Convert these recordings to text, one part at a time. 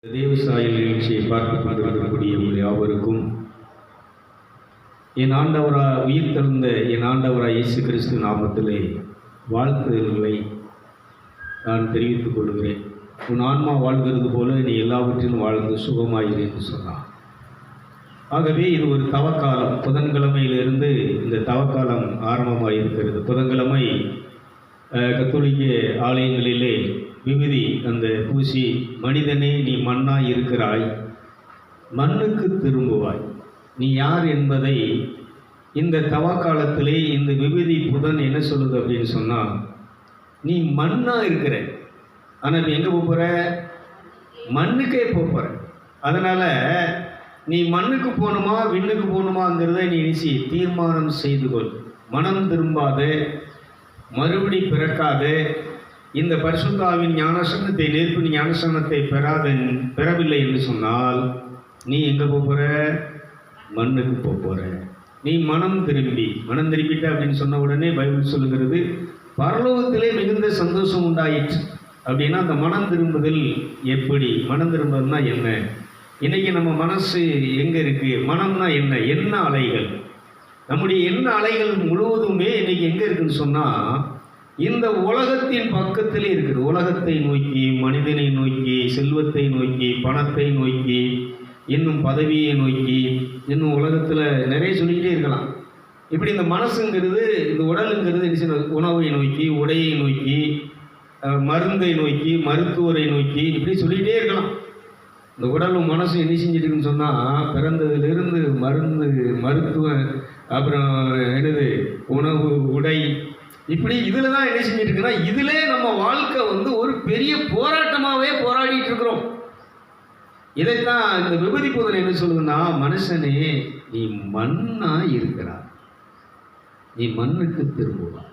தேவசாயல் நிகழ்ச்சியை பார்த்து கொண்டிருக்கக்கூடிய உங்கள் யாவருக்கும் என் ஆண்டவராக உயிர் தெழுந்த என் ஆண்டவராக இயேசு கிறிஸ்து நாமத்திலே வாழ்த்துதல்களை நான் தெரிவித்துக் கொள்கிறேன். உன் ஆன்மா வாழ்கிறது போல நீ எல்லாவற்றிலும் வாழ்ந்து சுகமாயிரு என்று சொன்னான். ஆகவே இது ஒரு தவக்காலம். புதன்கிழமையிலிருந்து இந்த தவக்காலம் ஆரம்பமாக இருக்கிறது. புதன்கிழமை கத்தோலிக்க ஆலயங்களிலே விபூதி அந்த பூசி, மனிதனே நீ மண்ணாய் இருக்கிறாய், மண்ணுக்கு திரும்புவாய், நீ யார் என்பதை இந்த தவக்காலத்திலே இந்த விபூதி புதன் என்ன சொல்லுது அப்படின்னு சொன்னால், நீ மண்ணாக இருக்கிற, ஆனால் நீ எங்கே போகிற? மண்ணுக்கே போகிற. அதனால் நீ மண்ணுக்கு போகணுமா விண்ணுக்கு போகணுமாங்கிறத நீ நினைச்சி தீர்மானம் செய்து கொள். மனம் திரும்பாத, மறுபடி பிறக்காத, இந்த பரிசுத்தாவின் ஞானசனத்தை நேர்ப்பு ஞானசனத்தை பெறவில்லை என்று சொன்னால் நீ எங்கே போகிற? மண்ணுக்கு போகிற. நீ மனம் திரும்பிட்ட அப்படின்னு சொன்ன உடனே பைபிள் சொல்லுகிறது, பரலோகத்திலே மிகுந்த சந்தோஷம் உண்டாயிற்று. அப்படின்னா அந்த மனம் திரும்புதல் எப்படி? மனம் திரும்புதல்னா என்ன? இன்றைக்கி நம்ம மனசு எங்கே இருக்குது? மனம்னா என்ன? எண்ண அலைகள். நம்முடைய எண்ண அலைகள் முழுவதுமே இன்றைக்கி எங்கே இருக்குதுன்னு சொன்னால், இந்த உலகத்தின் பக்கத்திலே இருக்குது. உலகத்தை நோக்கி, மனிதனை நோக்கி, செல்வத்தை நோக்கி, பணத்தை நோக்கி, இன்னும் பதவியை நோக்கி, இன்னும் உலகத்தில் நிறைய சொல்லிக்கிட்டே இருக்கலாம். இப்படி இந்த மனசுங்கிறது, இந்த உடலுங்கிறது உணவை நோக்கி, உடையை நோக்கி, மருந்தை நோக்கி, மருத்துவரை நோக்கி, இப்படி சொல்லிகிட்டே இருக்கலாம். இந்த உடலும் மனசும் என்ன செஞ்சிட்டுருக்குன்னு சொன்னால், பிறந்ததிலிருந்து மருந்து, மருத்துவம், அப்புறம் என்னது உணவு, உடை, இப்படி இதில் தான் என்ன செஞ்சுட்டு இருக்குன்னா, இதிலே நம்ம வாழ்க்கை ஒரு பெரிய போராட்டமாகவே போராடிட்டு இருக்கிறோம். இதைத்தான் இந்த விபூதி புதன் என்ன சொல்லுதுன்னா, மனுஷனே நீ மண்ணா இருக்கிறார், நீ மண்ணுக்கு திரும்புவா.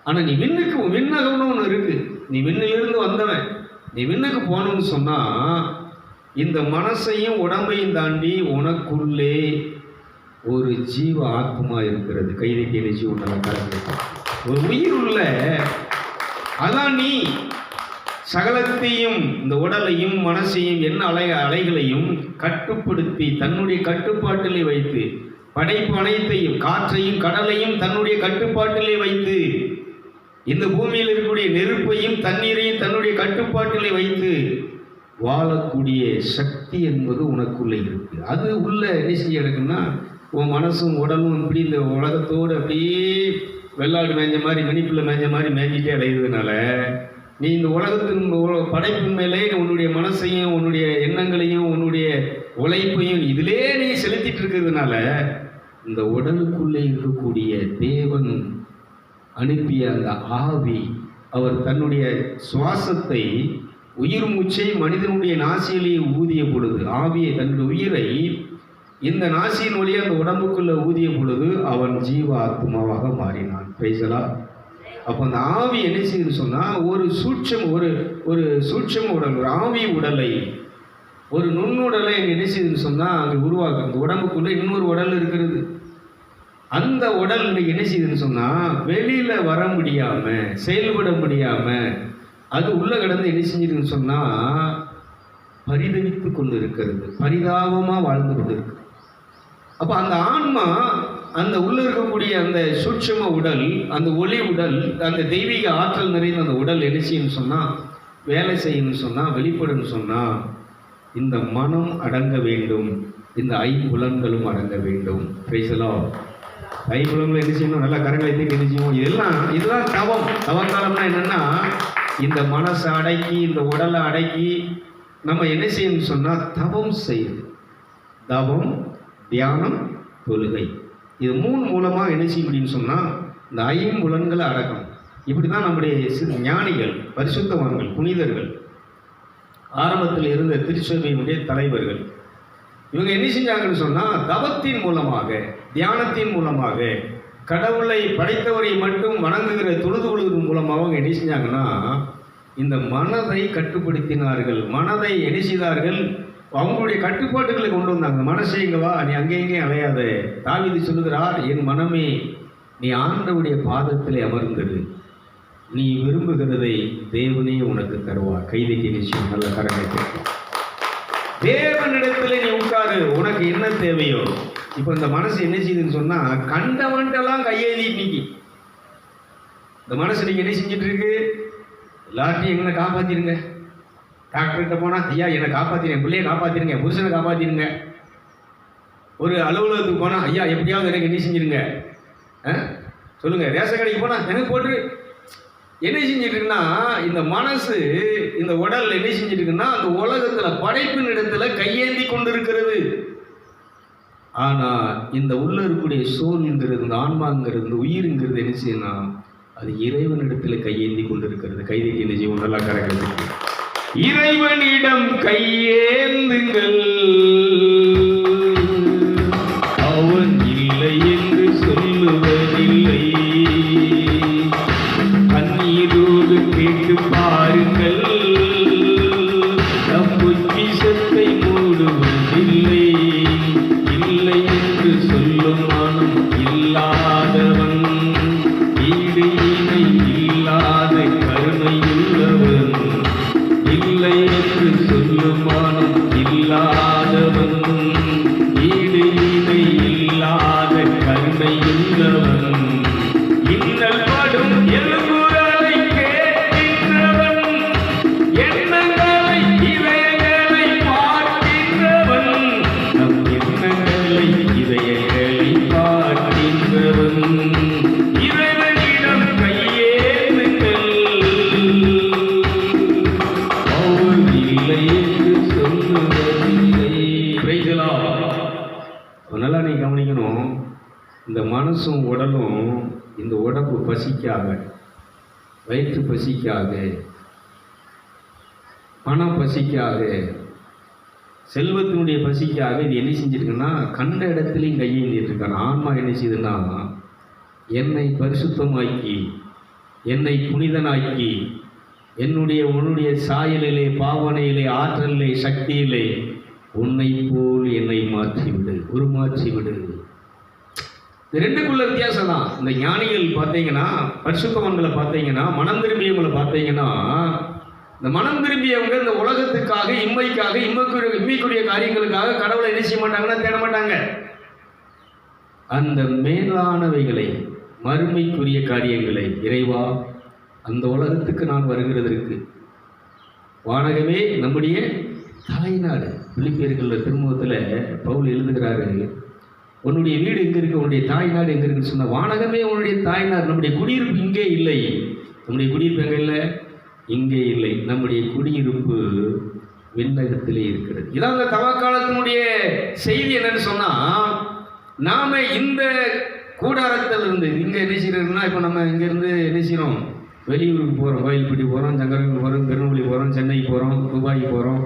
ஆனால் நீ விண்ணகம்னு ஒன்று இருக்கு. நீ விண்ணிலிருந்து வந்தவன், நீ விண்ணுக்கு போகணும்னு சொன்னால், இந்த மனசையும் உடம்பையும் தாண்டி உனக்குள்ளே ஒரு ஜீவ ஆத்மா இருக்கிறது. கைதைக்கு நினைச்சு ஒரு உயிர் உள்ள, அதான் நீ சகலத்தையும், இந்த உடலையும் மனசையும் என்ன அலைகளையும் கட்டுப்படுத்தி தன்னுடைய கட்டுப்பாட்டிலே வைத்து, படைப்பு அனைத்தையும், காற்றையும் கடலையும் தன்னுடைய கட்டுப்பாட்டிலே வைத்து, இந்த பூமியில் இருக்கக்கூடிய நெருப்பையும் தண்ணீரையும் தன்னுடைய கட்டுப்பாட்டிலே வைத்து வாழக்கூடிய சக்தி என்பது உனக்குள்ளே இருக்கு. அது உள்ள என்ன செய்ய இருக்குன்னா, உன் மனசும் உடலும் இப்படி இந்த உலகத்தோடு அப்படியே வெள்ளாடு மேய்ஞ்ச மாதிரி, மணிப்பில் மேய்ஞ்ச மாதிரி மேய்ஞ்சிட்டே அடைகிறதுனால, நீ இந்த உலகத்தின் படைப்பின் மேலே உன்னுடைய மனசையும், உன்னுடைய எண்ணங்களையும், உன்னுடைய உழைப்பையும் இதிலே நீ செலுத்திட்டு இருக்கிறதுனால, இந்த உடலுக்குள்ளே இருக்கக்கூடிய தேவன் அனுப்பிய அந்த ஆவி, அவர் தன்னுடைய சுவாசத்தை, உயிர் மூச்சை மனிதனுடைய நாசியிலே ஊதிய பொழுது, ஆவியை, தன்னுடைய உயிரை இந்த நாசியின் வழியாக அந்த உடம்புக்குள்ள ஊதிய பொழுது அவன் ஜீவ ஆத்மாவாக மாறினான். பிரைசலா. அப்போ அந்த ஆவி என்ன செய்யுதுன்னு சொன்னால், ஒரு சூட்சம உடல், ஒரு ஆவி உடலை, ஒரு நுண்ணுடலை என்ன செய்யுதுன்னு சொன்னால் அங்கே உருவாக்கு. அந்த உடம்புக்குள்ளே இன்னொரு உடல் இருக்கிறது. அந்த உடல் இன்னைக்கு என்ன செய்யுதுன்னு சொன்னால், வெளியில் வர முடியாமல், செயல்பட முடியாமல், அது உள்ளே கிடந்து என்ன செஞ்சிருக்குன்னு சொன்னால் பரிதவித்து கொண்டு இருக்கிறது, பரிதாபமாக வாழ்ந்து கொண்டு இருக்கு. அப்போ அந்த ஆன்மா, அந்த உள்ளே இருக்கக்கூடிய அந்த சூட்சும உடல், அந்த ஒளி உடல், அந்த தெய்வீக ஆற்றல் நிறைந்த அந்த உடல் என்ன செய்யணும்னு சொன்னால், வேலை செய்யணும்னு சொன்னால், வெளிப்படணும்னு சொன்னால், இந்த மனம் அடங்க வேண்டும், இந்த ஐம்புலன்களும் அடங்க வேண்டும். பிரைசலாம். ஐம்புலன்கள் என்ன செய்யணும்? நல்லா கரங்களை தூக்கி என்ன செய்யணும்? இதுதான் தவம். தவக்காலம்னா என்னென்னா, இந்த மனசை அடக்கி, இந்த உடலை அடக்கி நம்ம என்ன செய்யணும்னு சொன்னால் தவம் செய்யுது. தவம், தியானம், தொழுகை, இது 3 மூலமாக என்ன செய்ய முடியும்னு சொன்னால் இந்த ஐம்புலன்களை அடக்கம். இப்படி தான் நம்முடைய ஞானிகள், பரிசுத்தவான்கள், புனிதர்கள், ஆரம்பத்தில் இருந்த திருச்சபையினுடைய தலைவர்கள், இவங்க என்ன செஞ்சாங்கன்னு சொன்னால் தவத்தின் மூலமாக, தியானத்தின் மூலமாக, கடவுளை படைத்தவரை மட்டும் வணங்குகிற தொழுது கொள்வதன் மூலமாக அவங்க என்ன செஞ்சாங்கன்னா இந்த மனதை கட்டுப்படுத்தினார்கள். மனதை என்ன செய்தார்கள்? அவங்களுடைய கட்டுப்பாட்டுகளை கொண்டு வந்தாங்க. மனசே இங்கே வா, நீ அங்கே எங்கேயும் அலையாத. தாவீது சொல்லுகிறார், என் மனமே நீ ஆண்டவருடைய பாதத்திலே அமர்ந்தது, நீ விரும்புகிறதை தேவனே உனக்கு தருவார். கைதைக்கு நிச்சயம் நல்ல கரங்களை கேட்கும். தேவனிடத்துல நீ உட்காரு, உனக்கு என்ன தேவையோ. இப்போ இந்த மனசு என்ன செய்யுதுன்னு சொன்னா, கண்டவன்ட்டெல்லாம் கையேந்தி நீக்கி இந்த மனசு நீங்க என்ன செஞ்சுட்டு இருக்கு, எல்லாத்தையும் எங்களை காப்பாத்திருங்க. டாக்டர்கிட்ட போனா, ஐயா என்னை காப்பாத்திருங்க, பிள்ளைய காப்பாத்திருங்க, புருஷனை காப்பாத்திருங்க. ஒரு அலுவலகத்துக்கு போனா, ஐயா எப்படியாவது எனக்கு என்ன செஞ்சிருங்க சொல்லுங்க. ரேஷன் கடைக்கு போனா எனக்கு போட்டு என்ன செஞ்சிட்டு இருக்குன்னா, இந்த மனசு இந்த உடல் என்ன செஞ்சிட்டு இருக்குன்னா, அந்த உலகத்துல படைப்பின் இடத்துல கையேந்தி கொண்டு இருக்கிறது. ஆனா இந்த உள்ள இருக்கக்கூடிய சோல்ங்கிறது, இந்த ஆன்மாங்கிறது, இந்த உயிருங்கிறது என்ன செய்யணும், அது இறைவனிடத்துல கையேந்தி கொண்டு இருக்கிறது. கைதிக்கு என்ன செய்வோம், நல்லா கரெக்ட். இறைவனிடம் கையேந்துங்கள், அவன் இல்லை என்று சொல்லுவதில்லை. கண்ணீரோடு கேட்டு பாருங்கள், நம் பொக்கிஷத்தை மூடுவதில்லை. இல்லை என்று சொல்லும் மனம் இல்லாதவன், ஈடு இணை இல்லாத கருணையுள்ளவன். இல்லை என்று சொல்லும் மனம் இல்லாதவன், ஈடு இணை இல்லாத கருணையுள்ளவன். இன்னல் படும் எழுகுரலை கேட்கின்றவன், எண்ணங்களை இதயங்களை பார்க்கின்றவன். நம் எண்ணங்களை இதயங்களை பார்க்கின்றவன். இறைவனிடம் கையேந்துங்கள், அவர் இல்லை என்று சொல்லுவதில்லை. Price the Lord. நல்லா நீ கவனிக்கணும், இந்த மனசும் உடலும், இந்த உடம்பு பசிக்காக, வயிற்று பசிக்காக, பணம் பசிக்காக, செல்வத்தினுடைய பசிக்காக இது என்ன செஞ்சிருக்குன்னா, கண்ட இடத்துலையும் கையேந்திட்டு இருக்கான். ஆன்மா என்ன செய்யுதுன்னா, என்னை பரிசுத்தமாக்கி, என்னை புனிதனாக்கி, உன்னுடைய சாயலிலே, பாவனையிலே, ஆற்றலிலே, சக்தியிலே உன்னை போல் என்னை மாற்றிவிடு, உருமாற்றிவிடு. இந்த ரெண்டுக்குள்ள வித்தியாசம் தான். இந்த ஞானிகள் பார்த்தீங்கன்னா, பரிசுத்தவான்களை பார்த்தீங்கன்னா, மனம் திரும்பியவங்களை பார்த்தீங்கன்னா, இந்த மனம் திரும்பியவங்க இந்த உலகத்துக்காக, இம்மைக்காக, இம்மைக்குரிய காரியங்களுக்காக கடவுளை என்ன செய்ய மாட்டாங்கன்னா, தேட மாட்டாங்க. அந்த மேலானவைகளை, மறுமைக்குரிய காரியங்களை, இறைவா அந்த உலகத்துக்கு நான் வருகிறதற்கு வானகமே நம்முடைய தாய்நாடு. பிலிப்பியர்கள் திருமுகத்தில் பவுல் எழுதுகிறாரு, உன்னுடைய வீடு எங்கே இருக்கு, உன்னுடைய தாய்நாடு எங்கே இருக்குன்னு சொன்ன, வானகமே உன்னுடைய தாய்நாடு. நம்முடைய குடியிருப்பு இங்கே இல்லை. நம்முடைய குடியிருப்பு எங்கே இல்லை, இங்கே இல்லை. நம்முடைய குடியிருப்பு விண்ணகத்திலே இருக்கிறது. இதான் அந்த தவக்காலத்தினுடைய செய்தி. என்னன்னு சொன்னா, நாம இந்த கூடாரத்தில் இருந்து இங்கே என்ன செய்யறோம்னா, இப்போ நம்ம இங்கேருந்து என்ன செய்யறோம், வெளியூருக்கு போகிறோம், கோயில்பட்டி போகிறோம், சங்கரன் போகிறோம், திருநெல்வேலி போகிறோம், சென்னை போகிறோம், துபாய் போகிறோம்.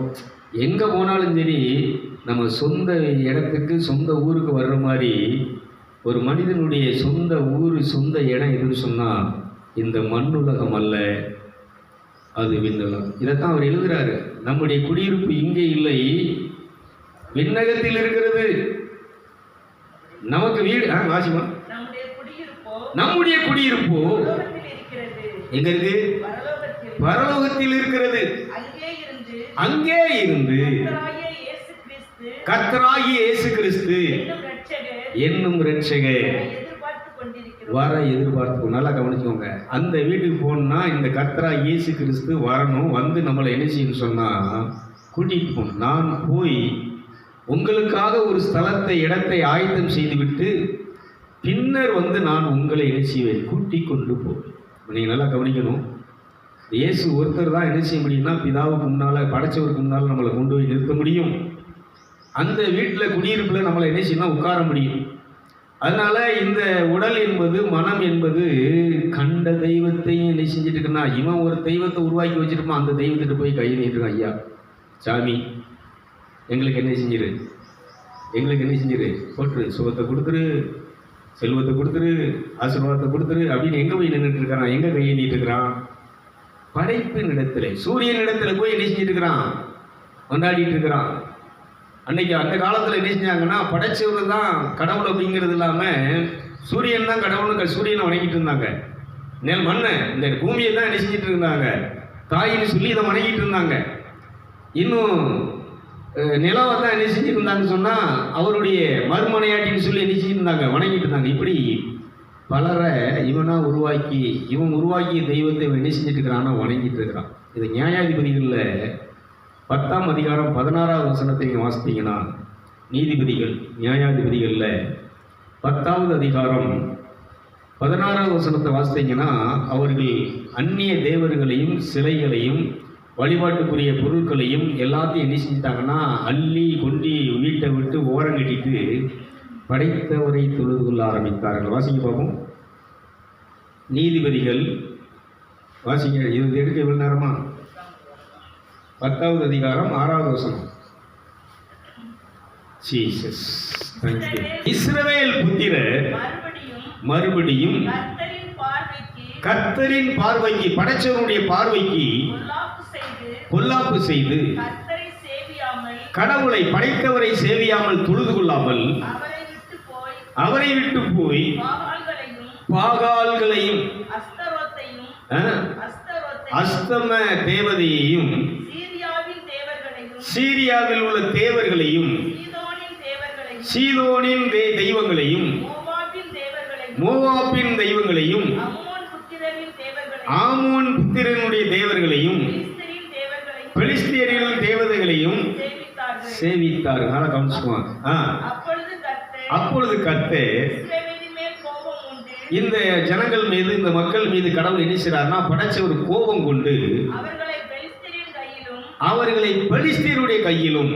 எங்கே போனாலும் சரி, நம்ம சொந்த இடத்துக்கு, சொந்த ஊருக்கு வர்ற மாதிரி ஒரு மனிதனுடைய சொந்த ஊர், சொந்த இடம் எதுன்னு சொன்னால் இந்த மண்ணுலகம் அல்ல, அது விண்ணுலகம். இதைத்தான் அவர் எழுதுகிறாரு. நம்முடைய குடியிருப்பு இங்கே இல்லை, விண்ணகத்தில் இருக்கிறது. நமக்கு வீடு வாசிமா, நம்முடைய குடியிருப்போ எங்க இருக்கு, பரலோகத்தில் இருக்கிறது. அங்கே இருந்து கர்த்தராகிய இயேசு கிறிஸ்து என்னும் இரட்சகர் வர எதிர்பார்த்து. நல்லா கவனிச்சுக்கோங்க. அந்த வீட்டுக்கு போகணும்னா இந்த கர்த்தராகிய இயேசு கிறிஸ்து வரணும், வந்து நம்மளை என்ன செய்யணும் சொன்னா கூட்டிட்டு போகணும். நான் போய் உங்களுக்காக ஒரு ஸ்தலத்தை, இடத்தை ஆயத்தம் செய்துவிட்டு பின்னர் வந்து நான் உங்களை என்ன செய்வேன், கூட்டி கொண்டு போவேன். நீங்கள் நல்லா கவனிக்கணும். இயேசு ஒருத்தர் தான் என்ன செய்ய முடியும்னா, பிதாவுக்கு முன்னால், படைச்சவருக்கு முன்னால் நம்மளை கொண்டு போய் நிறுத்த முடியும். அந்த வீட்டில், குடியிருப்பில் நம்மளை என்ன செய்யணும், உட்கார முடியும். அதனால இந்த உடல் என்பது, மனம் என்பது கண்ட தெய்வத்தையும் என்ன செஞ்சுட்டு இருக்குன்னா, இவன் ஒரு தெய்வத்தை உருவாக்கி வச்சிருப்பான், அந்த தெய்வத்திட்ட போய் கை நீட்டுருக்கான். ஐயா சாமி எங்களுக்கு என்ன செஞ்சிரு, எங்களுக்கு என்ன செஞ்சிரு, போட்டுரு, சுகத்தை கொடுத்துரு, செல்வத்தை கொடுத்துரு, ஆசீர்வாதத்தை கொடுத்துரு அப்படின்னு எங்கே போய் நின்றுட்டு இருக்கிறான், எங்கே கையை நீட்டு இருக்கிறான், படைப்பின் இடத்துல, சூரியன் இடத்துல போய் என்ன செஞ்சுட்டு இருக்கிறான், கொண்டாடிட்டு இருக்கிறான். அன்னைக்கு அந்த காலத்தில் என்ன செஞ்சாங்கன்னா, படைச்சவர் தான் கடவுள் அப்படிங்கிறது இல்லாமல் சூரியன் தான் கடவுள்னு சூரியனை வணங்கிட்டு இருந்தாங்க. மண்ணை, இந்த பூமியை தான் என்ன செஞ்சுட்டு இருந்தாங்க, தாயின்னு சொல்லி இதை வணங்கிட்டு இருந்தாங்க. இன்னும் நிலாவை தான் என்ன செஞ்சுட்டு இருந்தாங்கன்னு சொன்னால் அவருடைய மறுமனையாட்டின்னு சொல்லி என்ன செஞ்சுருந்தாங்க, வணங்கிட்டு இருந்தாங்க. இப்படி பலரை இவன் உருவாக்கிய தெய்வத்தை இவன் என்ன செஞ்சுட்டு இருக்கிறான்னா வணங்கிட்டு இருக்கிறான். இது நியாயாதிபதிகளில் 10ஆம் அதிகாரம் 16வது வசனத்தை நீங்கள் வாசித்தீங்கன்னா, நீதிபதிகள் நியாயாதிபதிகளில் 10வது அதிகாரம் 16வது வசனத்தை வாசித்தீங்கன்னா, அவர்கள் அந்நிய தேவர்களையும் சிலைகளையும் வழிபாட்டுக்குரிய பொருட்களையும் எல்லாத்தையும் என்ன செஞ்சிட்டாங்கன்னா அள்ளி கொண்டி வீட்டை விட்டு ஓரங்கட்டிட்டு படைத்தவரை தொழுது கொள்ள ஆரம்பித்தார்கள். வாசிக்க பார்ப்போம். நீதிபதிகள் வாசிங்க. இது எடுக்க எவ்வளவு நேரமா? 10வது அதிகாரம் 6வது வசனம். Jesus thank you. இஸ்ரவேல் புத்திரர் மறுபடியும் கர்த்தரின் பார்வைக்கு, படைச்சவருடைய பார்வைக்கு பொல்லாப்பு செய்து கடவுளை படைத்தவரை சேவியாமல் தொழுது கொள்ளாமல் அவரை விட்டு போய் பாகால்களையும் அஸ்தம தேவதையையும் சீரியாவில் உள்ள தேவர்களையும் சீதோனின் தெய்வங்களையும் மோவாபின் தெய்வங்களையும் ஆமோன் புத்திரனுடைய தேவர்களையும் பெலிஸ்தியரின் தேவதைகளையும் சேவித்தார்கள். நல்லா கவனிச்சுக்குவாங்க. அப்பொழுது கர்த்தர் இந்த ஜனங்கள் மீது, இந்த மக்கள் மீது கடவுள் என்ன செய்றார்னா, படைச்ச ஒரு கோபம் கொண்டு அவர்களை பெலிஸ்தியருடைய கையிலும்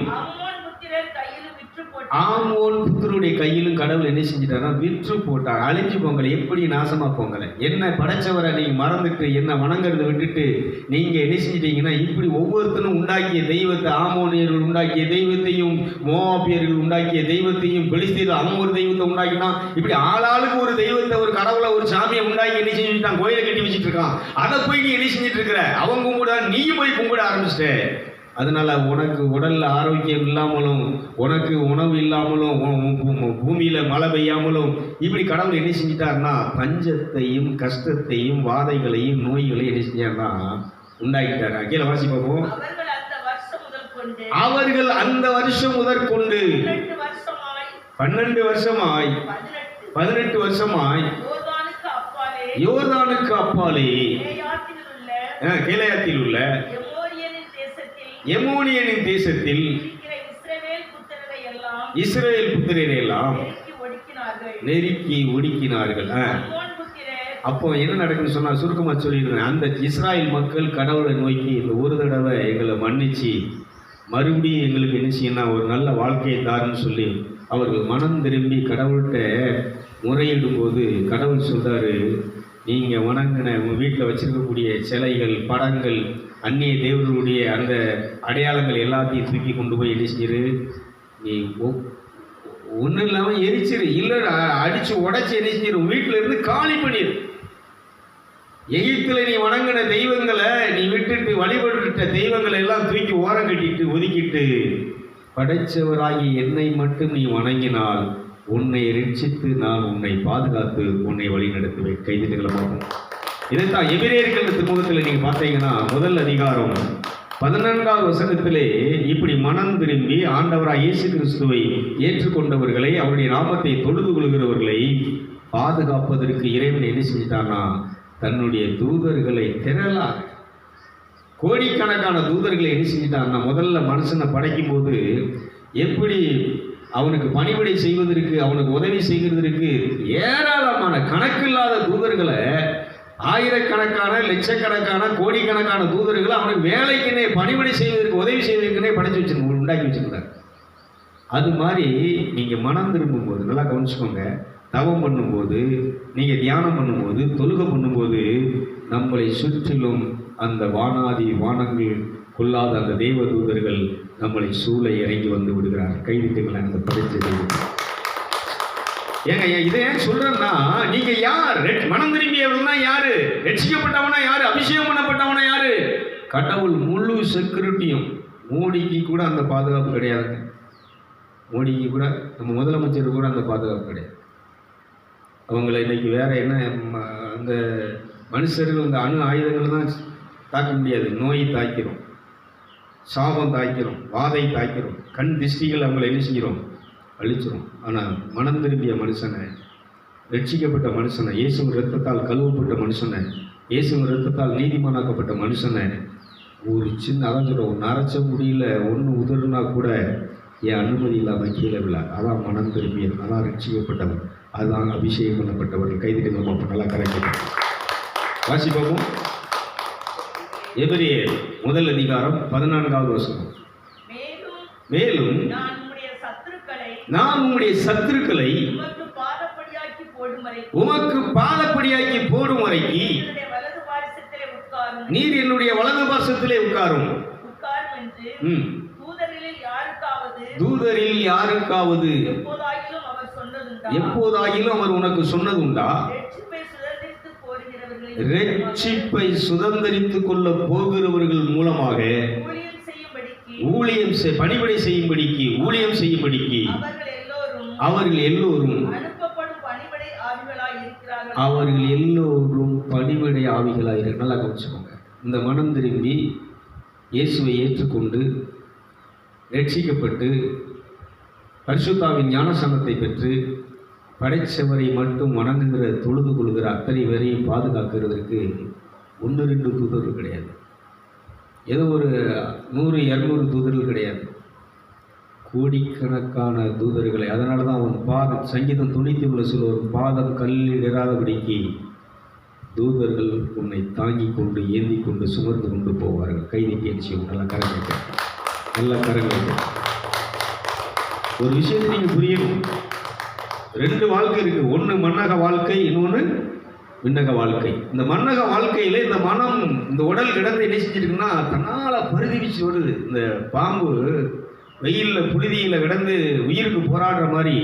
ஆமோன் புத்திரருடைய கையிலும் கடவுள் என்ன செஞ்சிட்டாருன்னா விற்று போட்டார். அழிஞ்சு போங்கலை, எப்படி நாசமா போங்கலை. என்ன படைச்சவரை நீங்க மறந்துட்டு என்ன வணங்குறதை விட்டுட்டு நீங்க என்ன செஞ்சிட்டீங்கன்னா, இப்படி ஒவ்வொருத்தரும் உண்டாக்கிய தெய்வத்தை, ஆமோனியர்கள் உண்டாக்கிய தெய்வத்தையும் மோவாபியர்கள் உண்டாக்கிய தெய்வத்தையும் பெலிஸ்தீர் அவன் ஒரு தெய்வத்தை உண்டாக்கினா, இப்படி ஆளாளுக்கு ஒரு தெய்வத்தை, ஒரு கடவுளை, ஒரு சாமியை உண்டாக்கி என்ன செஞ்சுட்டான், கோயிலை கட்டி வச்சுட்டு இருக்கான். அதை போய் நீ என்ன செஞ்சுட்டு இருக்கிற, அவன் கும்பிட நீயும் போய் கும்பிட ஆரம்பிச்சிட்ட. அதனால உனக்கு உடல்ல ஆரோக்கியம் இல்லாமலும், உனக்கு உணவு இல்லாமலும், பூமியில மழை பெய்யாமலும், இப்படி கடவுள் என்ன செஞ்சிட்டாருன்னா பஞ்சத்தையும் கஷ்டத்தையும் வாதைகளையும் நோய்களையும் என்ன செஞ்சாருன்னா உண்டாக்கிட்டாரு. கீழே வாசி பார்ப்போம். அவர்கள் அந்த வருஷம் முதற்கொண்டு 12 வருஷமாய் 18 வருஷமாய் யோர்தானுக்கு அப்பாலே கீலேயாத்தில் உள்ள எமோனியனின் தேசத்தில் இஸ்ரவேல் புத்திரரை எல்லாம் நெருக்கி ஒடுக்கினார்கள். அப்போ என்ன நடக்குன்னு சொன்னா சுருக்கமா சொல்லிடுறேன். அந்த இஸ்ராயல் மக்கள் கடவுளை நோக்கி இந்த ஒரு தடவை எங்களை மன்னிச்சு மறுபடியும் எங்களுக்கு என்ன செய்யணும், ஒரு நல்ல வாழ்க்கையை தாருன்னு சொல்லி அவர்கள் மனம் திரும்பி கடவுள்கிட்ட முறையிடும் போது கடவுள் சொல்றாரு, நீங்க வணங்கின உங்க வீட்டில் வச்சிருக்கக்கூடிய சிலைகள், படங்கள், அந்நிய தேவர்களுடைய அந்த அடையாளங்கள் எல்லாத்தையும் தூக்கி கொண்டு போய் என்ன செஞ்சிரு, நீ ஒன்றும் இல்லாமல் எரிச்சிரு, இல்லை அடிச்சு உடைச்சி என்ன செஞ்சிரு, வீட்டில் இருந்து காலி பண்ணிடு. எகிப்தில் நீ வணங்கின தெய்வங்களை நீ விட்டுட்டு வழிபட்டுட்ட தெய்வங்களை எல்லாம் தூக்கி ஓரம் கட்டிட்டு ஒதுக்கிட்டு படைச்சவராகி என்னை மட்டும் நீ வணங்கினால் உன்னை ரட்சித்து நான் உன்னை பாதுகாத்து உன்னை வழி நடத்துவேன். கைதிகளமாக இதைத்தான் எபிரேயர்கள் திருமுகத்தில் நீங்கள் பார்த்தீங்கன்னா முதல் அதிகாரம் 14வது வசனத்திலே இப்படி மனம் திரும்பி ஆண்டவராய் இயேசு கிறிஸ்துவை ஏற்றுக்கொண்டவர்களை, அவருடைய நாமத்தை தொழுது கொள்கிறவர்களை பாதுகாப்பதற்கு இறைவன் என்ன செஞ்சிட்டான்னா தன்னுடைய தூதர்களை திரளாக கோடிக்கணக்கான தூதர்களை என்ன செஞ்சிட்டான்னா, முதல்ல மனுஷனை படைக்கும் போது எப்படி அவனுக்கு பணிவிடை செய்வதற்கு, அவனுக்கு உதவி செய்கிறதற்கு ஏராளமான கணக்கில்லாத தூதர்களை, ஆயிரக்கணக்கான லட்சக்கணக்கான கோடிக்கணக்கான தூதர்களை அவனுக்கு வேலைக்குன்னே பணிவிடை செய்வதற்கு உதவி செய்வதற்குனே படைச்சு வச்சிருக்க உண்டாக்கி வச்சிருக்கிறார். அது மாதிரி நீங்கள் மனம் திரும்பும்போது நல்லா கவனிச்சுக்கோங்க, தவம் பண்ணும்போது, நீங்கள் தியானம் பண்ணும்போது, தொழுகை பண்ணும்போது நம்மளை சுற்றிலும் அந்த வானாதி வானங்கள் கொள்ளாத அந்த தெய்வ தூதர்கள் நம்மளை சூழ இறங்கி வந்து விடுகிறார். கைதிட்டுகளை அந்த படைச்சது ஏங்க இதை ஏன் சொல்றேன்னா, நீங்க யார்? மனம் திரும்பியவனா யாரு? ரட்சிக்கப்பட்டவனா யாரு? அபிஷேகம் பண்ணப்பட்டவனா யாரு? கடவுள் முழு செக்யூரிட்டியும். மோடிக்கு கூட அந்த பாதுகாப்பு கிடையாதுங்க. மோடிக்கு கூட, நம்ம முதலமைச்சருக்கு கூட அந்த பாதுகாப்பு கிடையாது. அவங்கள இன்னைக்கு வேற என்ன, அந்த மனுஷர்கள் இந்த அணு ஆயுதங்கள் தான் தாக்க முடியாது, நோய் தாக்கிறோம். சாபம் தாய்க்கிறோம், வாதை தாய்க்கிறோம், கண் திஷ்டிகள் அவங்களை என்ன செஞ்சிடும், அழிச்சிரும். ஆனால் மனம் திரும்பிய மனுஷனை, ரட்சிக்கப்பட்ட மனுஷனை, இயேசுவின் இரத்தத்தால் கழுவப்பட்ட மனுஷனை, இயேசுவின் இரத்தத்தால் நீதிமானாக்கப்பட்ட மனுஷனை ஒரு சின்ன அரைஞ்சிடும், நரைச்ச முடியல ஒன்று உதறுனா கூட என் அனுமதி இல்லாமல் கீழே விழா. அதான் மனம் திரும்பியது, அதான் ரட்சிக்கப்பட்டவர், அதுதான் அபிஷேகம் பண்ணப்பட்டவர்கள். கைதிகள் நம்ம நல்லா கரெக்டாக வாசிப்போம். எபிரேயர் 1:14. மேலும் நான் உம்முடைய சத்துருக்களை உமக்கு பாதப்படியாக்கி போடும் வரைக்கு நீர் என்னுடைய வலது பாசத்திலே உட்காரும். தூதரில் யாருக்காவது எப்போதாயிலும் அவர் உனக்கு சொன்னதுண்டா? ரட்சிப்பை சுதந்தரித்துக் கொள்ள போகிறவர்கள் மூலமாக பணிபடை செய்யும்படிக்கு ஊழியம் செய்யும்படிக்கு அவர்கள் எல்லோரும் பணிபடை ஆவிகளாக. நல்லா கவனிச்சுக்கோங்க. இந்த மனம் திரும்பி இயேசுவை ஏற்றுக்கொண்டு ரட்சிக்கப்பட்டு பரிசுத்தாவின் ஞானஸ்நானத்தை பெற்று படைச்சவரை மட்டும் வணங்குகிற தொழுது கொள்கிற அத்தனை பேரையும் பாதுகாக்கிறதுக்கு 1-2 தூதர்கள் கிடையாது. ஏதோ ஒரு 100-200 தூதர்கள் கிடையாது, கோடிக்கணக்கான தூதர்களை. அதனால தான் அவன் பாதம், சங்கீதம் 90 சொல்லுவார், பாதம் கல்லில் இடாதபடிக்கு தூதர்கள் உன்னை தாங்கி கொண்டு ஏந்தி கொண்டு சுமர்ந்து கொண்டு போவார்கள். கைதிக்கு நிச்சயம். நல்லா கரங்க, நல்லா கரங்க. ஒரு விஷயத்தை நீங்கள் புரியணும். 2 வாழ்க்கை இருக்கு. ஒன்று மன்னக வாழ்க்கை, இன்னொன்று விண்ணக வாழ்க்கை. இந்த மன்னக வாழ்க்கையில இந்த மனம், இந்த உடல் கிடந்து என்ன செஞ்சிருக்குன்னா தன்னால பரிதவிச்சு வருது. இந்த பாம்பு வெயிலில் புழுதியில் கிடந்து உயிருக்கு போராடுற மாதிரி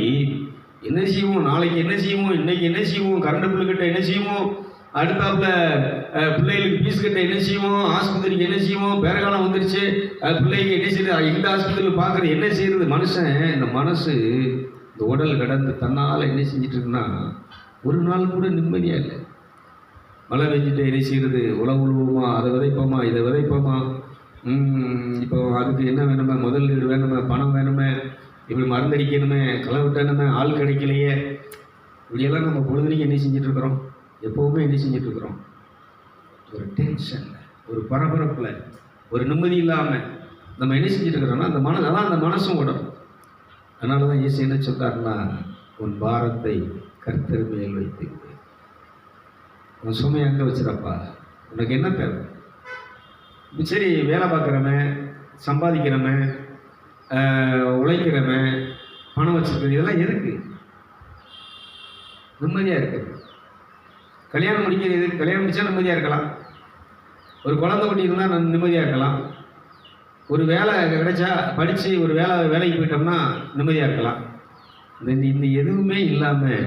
என்ன செய்வோம், நாளைக்கு என்ன செய்வோம், இன்னைக்கு என்ன செய்வோம், கரண்ட் பில்லு கிட்ட என்ன செய்வோம், அடுத்தாப்புல பிள்ளைகளுக்கு ஃபீஸ் கட்ட என்ன செய்வோம், ஆஸ்பத்திரிக்கு என்ன செய்வோம், பேரகாலம் வந்துருச்சு, பிள்ளைக்கு என்ன செய்யுது, இந்த ஆஸ்பத்திரியில் பார்க்குறது என்ன செய்யறது. மனுஷன் இந்த மனசு, இந்த உடல் கடந்து தன்னால் என்ன செஞ்சிட்டு இருக்குன்னா ஒரு நாள் கூட நிம்மதியாக இல்லை. மழை பெஞ்சிட்டு என்ன செய்கிறது, உழவு உழுவோமா, அதை விதைப்போமா, இதை விதைப்போமா, இப்போ அதுக்கு என்ன வேணுமே, முதலீடு வேணுமே, பணம் வேணுமே, இப்படி மருந்தடிக்கணுமே, களை விட்டணுமே, ஆள் கிடைக்கலையே, இப்படியெல்லாம் நம்ம பொழுதுனைக்கு என்ன செஞ்சிட்ருக்குறோம், எப்போவுமே என்ன செஞ்சிட்ருக்குறோம், ஒரு டென்ஷனில், ஒரு பரபரப்பில், ஒரு நிம்மதி இல்லாமல் நம்ம என்ன செஞ்சிட்ருக்குறோம்னா அந்த அதான் அந்த மனசும் உடம்பு. அதனால தான் இயேசு என்ன சொல்றாருன்னா, உன் பாரத்தை கர்த்தர் மேல் வைத்து உன் சுமையை அங்கே வச்சிடப்பா, உனக்கு என்ன தேவை. சரி, வேலை பார்க்குறவன், சம்பாதிக்கிறவன், உழைக்கிறவன், பணம் வச்சுருக்கிறது, இதெல்லாம் எதுக்கு? நிம்மதியாக இருக்குது. கல்யாணம் முடிக்கிறது எதுக்கு? கல்யாணம் முடிச்சா நிம்மதியாக இருக்கலாம். ஒரு குழந்தை குட்டி இருந்தால் நிம்மதியாக இருக்கலாம். ஒரு வேலை கிடைச்சா படித்து ஒரு வேலைக்கு போயிட்டோம்னா நிம்மதியாக இருக்கலாம். இந்த எதுவுமே இல்லாமல்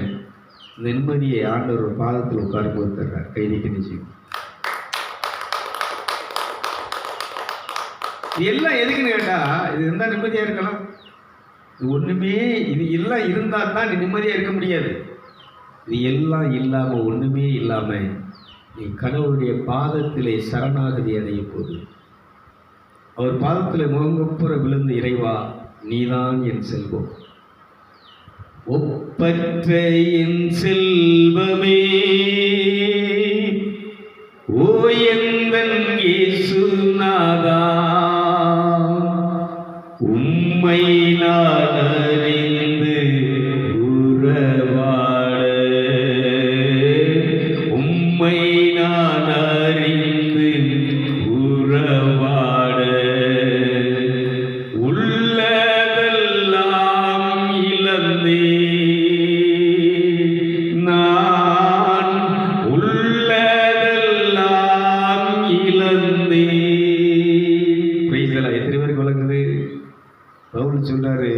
இந்த நிம்மதியை ஆண்டவர் ஒரு பாதத்தில் உட்காரும்போது தர்றார். கைதிக்கு நிச்சயம். இது எல்லாம் எதுக்குன்னு கேட்டால், இது இருந்தால் நிம்மதியாக இருக்கலாம். இது ஒன்றுமே, இது எல்லாம் இருந்தால் தான் நீ நிம்மதியாக இருக்க முடியாது. இது எல்லாம் இல்லாமல், ஒன்றுமே இல்லாமல் நீ கடவுளுடைய பாதத்திலே சரணாகதி அடைய போது, அவர் பாதத்தில் முகங்குப்புற விழுந்து, இறைவா நீதான் என் செல்வம், ஒப்பற்ற என் செல்வமே, ஓ எந்தன் இயேசுநாதா, உம்மை நான் அறிந்து உறவாட, உம்மை நான் அறிந்து உறவாட, உள்ளதெல்லாம் இழந்தே நான், உள்ளதெல்லாம் இழந்தே. எத்தனை பேருக்கு வழங்குது? பவுல் சொல்றாரு,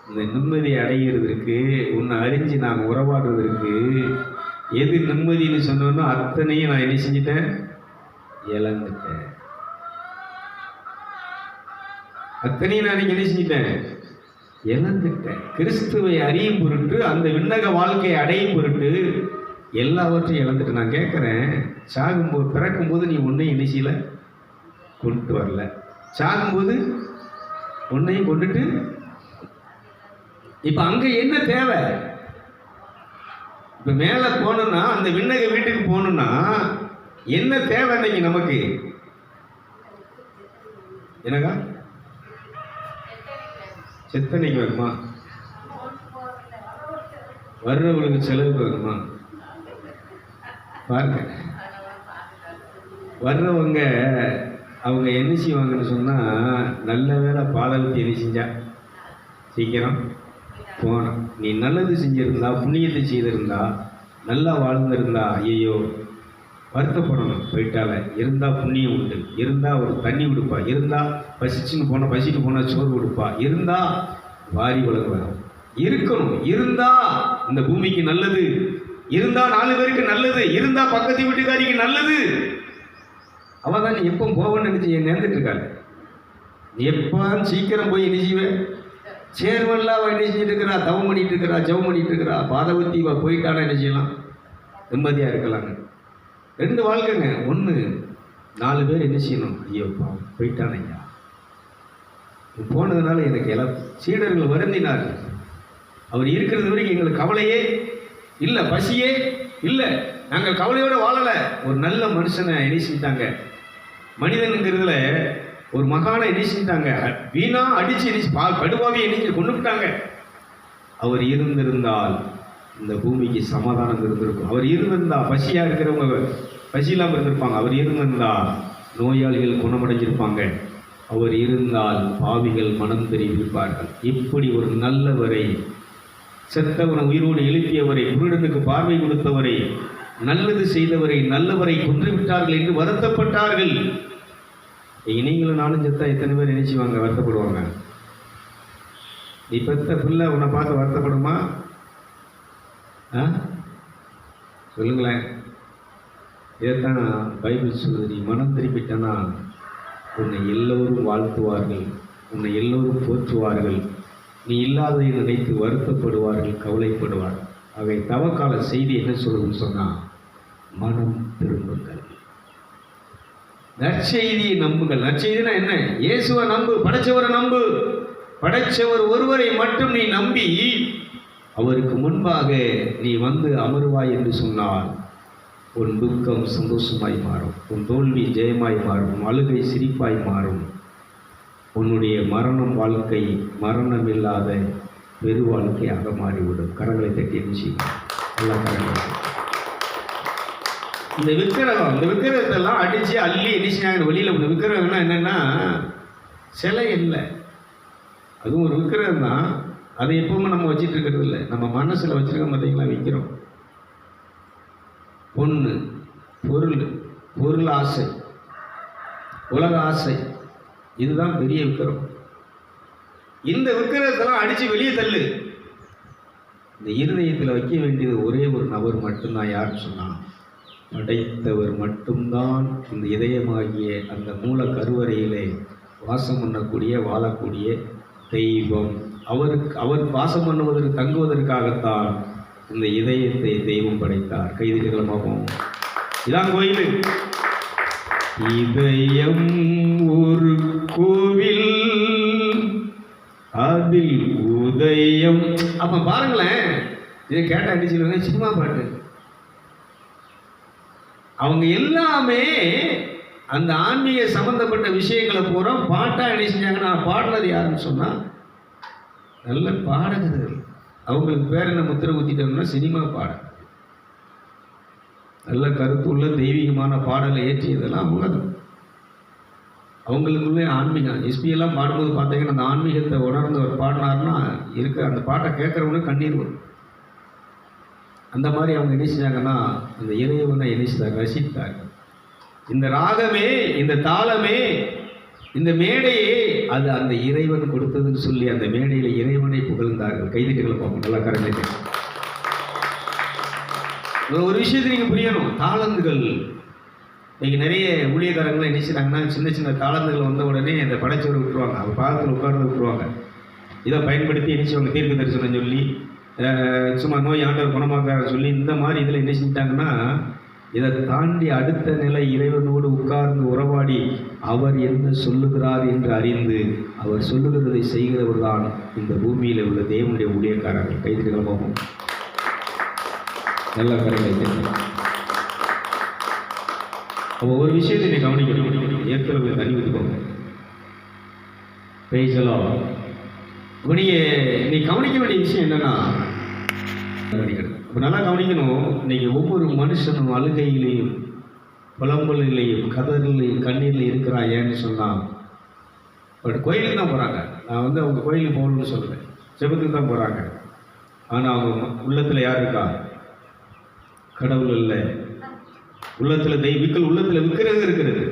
இந்த நிம்மதியை அடைகிறதுக்கு, உன்னை அறிஞ்சு நான் உறவாடுவதற்கு எது நிம்மதின்னு சொன்னோன்னா அத்தனையும் நான் என்ன செஞ்சிட்டேன், இழந்துட்டேன். அத்தனையும் நான் என்ன செஞ்சிட்டேன், இழந்துட்டேன். கிறிஸ்துவை அறியும் பொருட்டு, அந்த விண்ணக வாழ்க்கையை அடையும் பொருட்டு எல்லாவற்றையும் இழந்துட்டு. நான் கேட்குறேன், சாகும்போது பிறக்கும்போது நீ ஒன்றையும் என்ன செய்யல, கொண்டு வரல, சாகும்போது உன்னையும் கொண்டுட்டு. இப்போ அங்கே என்ன தேவை? இப்போ மேலே போகணுன்னா, அந்த விண்ணக வீட்டுக்கு போகணுன்னா என்ன தேவை இன்னைக்கு நமக்கு? என்னக்கா? செத்தனைக்கு வேணுமா? வர்றவங்களுக்கு செலவுக்கு வேணுமா? பாருங்க, வர்றவங்க அவங்க என்ன செய்வாங்கன்னு சொன்னால், நல்ல வேலை பாதகத்தை என்ன செஞ்சா சீக்கிரம் போனோம். நீ நல்லது செஞ்சிருந்தா, புண்ணியத்தை செய்திருந்தா, நல்லா வாழ்ந்திருந்தா, ஐயோ வருத்தப்படணும். போயிட்டால இருந்தால் புண்ணியம் உண்டு, இருந்தால் ஒரு தண்ணி கொடுப்பா, இருந்தால் பசிட்டு போனால் சோறு கொடுப்பா, இருந்தால் வாரி வளர்க்கலாம், இருக்கணும், இருந்தால் இந்த பூமிக்கு நல்லது, இருந்தால் 4 பேருக்கு நல்லது, இருந்தால் பக்கத்து வீட்டுக்காரிக்கு நல்லது. அவள் தான் நீ எப்போ போவேன்னு நினச்சி நேர்ந்துட்டு இருக்காள். நீ எப்போ சீக்கிரம் போய் என்ன செய்வேன்? சேர்வெல்லாம் அவள் என்ன செஞ்சுட்டு இருக்கிறா? தவம் பண்ணிட்டு இருக்கிறா, ஜெபம் பண்ணிட்டு இருக்கிறா. பாதவத்தி இவள் போயிட்டானா என்ன செய்யலாம்? நிம்மதியாக இருக்கலாங்க. 2 வாழ்க்கைங்க. 1, 4 பேர் என்ன செய்யணும்? ஐயோ பாவம் போயிட்டான ஐயா, போனதுனால எனக்கு எல்லாம் சீடர்கள் வருந்தினார்கள். அவர் இருக்கிறது வரைக்கும் எங்களுக்கு கவலையே இல்லை, பசியே இல்லை, நாங்கள் கவலையோடு வாழலை. ஒரு நல்ல மனுஷனை என்ன செஞ்சிட்டாங்க? மனிதனுங்கிறதுல ஒரு மகானை என்ன செஞ்சிட்டாங்க? வீணா அடிச்சு படுவாவி என்ன கொண்டுட்டாங்க. அவர் இருந்திருந்தால் இந்த பூமிக்கு சமாதானம் இருந்திருக்கும். அவர் இருந்திருந்தா பசியாக இருக்கிறவங்க பசி இல்லாமல் இருந்திருப்பாங்க. அவர் இருந்திருந்தால் நோயாளிகள் குணமடைஞ்சிருப்பாங்க. அவர் இருந்தால் பாவிகள் மனம் தெரிவிப்பார்கள். இப்படி ஒரு நல்லவரை, செத்தவனை உயிரோடு எழுப்பியவரை, குருடனுக்கு பார்வை கொடுத்தவரை, நல்லது செய்தவரை, நல்லவரை கொன்றுவிட்டார்கள் என்று வருத்தப்பட்டார்கள். நீங்களும் நானும் செத்தா எத்தனை பேர் நினைச்சுவாங்க? வருத்தப்படுவாங்க. நீ பெத்த பிள்ளை உன்னை பார்த்து வருத்தப்படுமா? சொல்லுங்களேன். இதைத்தான் பைபிள் சொல்லுது. நீ மனம் திரும்பிட்டனா உன்னை எல்லோரும் வாழ்த்துவார்கள், உன்னை எல்லோரும் போற்றுவார்கள், நீ இல்லாததை நினைத்து வருத்தப்படுவார்கள், கவலைப்படுவார்கள். அவை தவக்கால செய்தி என்ன சொல்லுதுன்னு சொன்னால், மனம் திரும்புங்கள், நற்செய்தியை நம்புங்கள். நற்செய்தினா என்ன? இயேசுவை நம்பு, படைச்சவரை நம்பு. படைச்சவர் ஒருவரை மட்டும் நீ நம்பி அவருக்கு முன்பாக நீ வந்து அமருவாய் என்று சொன்னால் உன் துக்கம் சந்தோஷமாய் மாறும், உன் தோல்வி ஜெயமாய் மாறும், உன் அழுகை சிரிப்பாய் மாறும். உன்னுடைய மரணம் வாழ்க்கை மரணம் இல்லாத பெரு வாழ்க்கையாக மாறிவிடும். கரங்களை தட்டி நினைச்சு நல்லா கரங்களை. இந்த விக்கிரகத்தெல்லாம் அடித்து அள்ளி எண்ணிச்சாங்க வெளியில். இந்த விக்கிரகம்னா என்னென்னா சிலை இல்லை, அதுவும் ஒரு விக்கிரகம் தான். அதை எப்பவுமே நம்ம வச்சுட்டு இருக்கிறது இல்லை, நம்ம மனசில் வச்சுருக்க பார்த்தீங்களா விற்கிறோம். பொண்ணு, பொருள் ஆசை, உலக ஆசை, இதுதான் பெரிய விக்கிரம். இந்த விக்கிரகத்தெல்லாம் அடித்து வெளியே தள்ளு. இந்த இருதயத்தில் வைக்க வேண்டியது ஒரே ஒரு நபர் மட்டும்தான். யாருன்னு சொன்னால் படைத்தவர் மட்டும்தான். இந்த இதயமாகிய அந்த மூல கருவறையிலே வாசம் பண்ணக்கூடிய வாழக்கூடிய தெய்வம். அவர் வாசம் பண்ணுவதற்கு தங்குவதற்காகத்தான் இந்த இதயத்தை தெய்வம் படைத்தார். கைதிகளமாகவும் இதான் கோயில். இதயம் ஒரு கோவில், அதில் உதயம். அப்ப பாருங்களேன், இதை கேட்ட அடிச்சுருவாங்க சினிமா பாட்டு. அவங்க எல்லாமே அந்த ஆன்மீக சம்பந்தப்பட்ட விஷயங்களை பூரா பாட்டாக என்ன செஞ்சாங்கன்னா, பாடினது யாருன்னு சொன்னால் நல்ல பாடகர்கள். அவங்களுக்கு பேர் என்ன முத்திரை ஊற்றிட்டோம்னா சினிமா பாடல். நல்ல கருத்துள்ள தெய்வீகமான பாடலை ஏற்றியதெல்லாம் அவங்களுக்குள்ளே ஆன்மீகம். எஸ்பியெல்லாம் பாடும்போது பார்த்தீங்கன்னா அந்த ஆன்மீகத்தை உணர்ந்து ஒரு பாடினார்னா இருக்க அந்த பாட்டை கேட்குறவங்களுக்கு கண்ணீர் வரும். அந்த மாதிரி அவங்க என்ன செஞ்சாங்கன்னா அந்த இறைவனை என்ன செய்தாங்க? ரசித்தார்கள். இந்த ராகமே, இந்த தாளமே, இந்த மேடையே அது அந்த இறைவன் கொடுத்ததுன்னு சொல்லி அந்த மேடையில் இறைவனை புகழ்ந்தார்கள். கைதிகளை பார்ப்போம் நல்லா கரெக்டாக. ஒரு விஷயத்தை நீங்கள் புரியணும். தாளந்துகள் இன்றைக்கி நிறைய ஊழியக்காரங்களை என்ன செய்கிறாங்கன்னா சின்ன சின்ன தாளந்துகள் வந்த உடனே அந்த படைச்சவரை விட்டுருவாங்க, அவங்க பாதத்தில் உட்கார்ந்து விட்டுருவாங்க. இதை பயன்படுத்தி என்ன செய்வாங்க? தீர்க்க தரிசனம் சொல்லி சும்மா நோய் ஆண்டவர் குணமாக்கார சொல்லி இந்த மாதிரி இதில் என்ன செஞ்சிட்டாங்கன்னா இதை தாண்டி அடுத்த நிலை இறைவனோடு உட்கார்ந்து உறவாடி அவர் என்ன சொல்லுகிறார் என்று அறிந்து அவர் சொல்லுகிறதை செய்கிறவர் தான் இந்த பூமியில் உள்ள தேவனுடைய ஊழியக்காரர்கள். கைதிகளமாக நல்ல கரங்களை. அப்போ ஒரு விஷயத்தை நீ கவனிக்கணும். ஏற்கனவே தனி ஊற்றிக்கோங்க. பேசலாம். நீ கவனிக்க வேண்டிய விஷயம் என்னன்னா, இப்போ நல்லா கவனிக்கணும். இன்னைக்கு ஒவ்வொரு மனுஷனும் அழுகையிலையும் புலம்பலிலையும் கதறிலையும் கண்ணீரில் இருக்கிறான். ஏன்னு சொன்னால் பட் கோயிலுக்கு தான் போகிறாங்க. நான் வந்து அவங்க கோயிலுக்கு போகணும்னு சொல்கிறேன், ஜெபத்துக்கு தான் போகிறாங்க. ஆனால் அவங்க உள்ளத்தில் யார் இருக்கா? கடவுள் இல்லை. உள்ளத்தில் தெய்வீக்கள் உள்ளத்தில் விற்கிறது இருக்கிறது.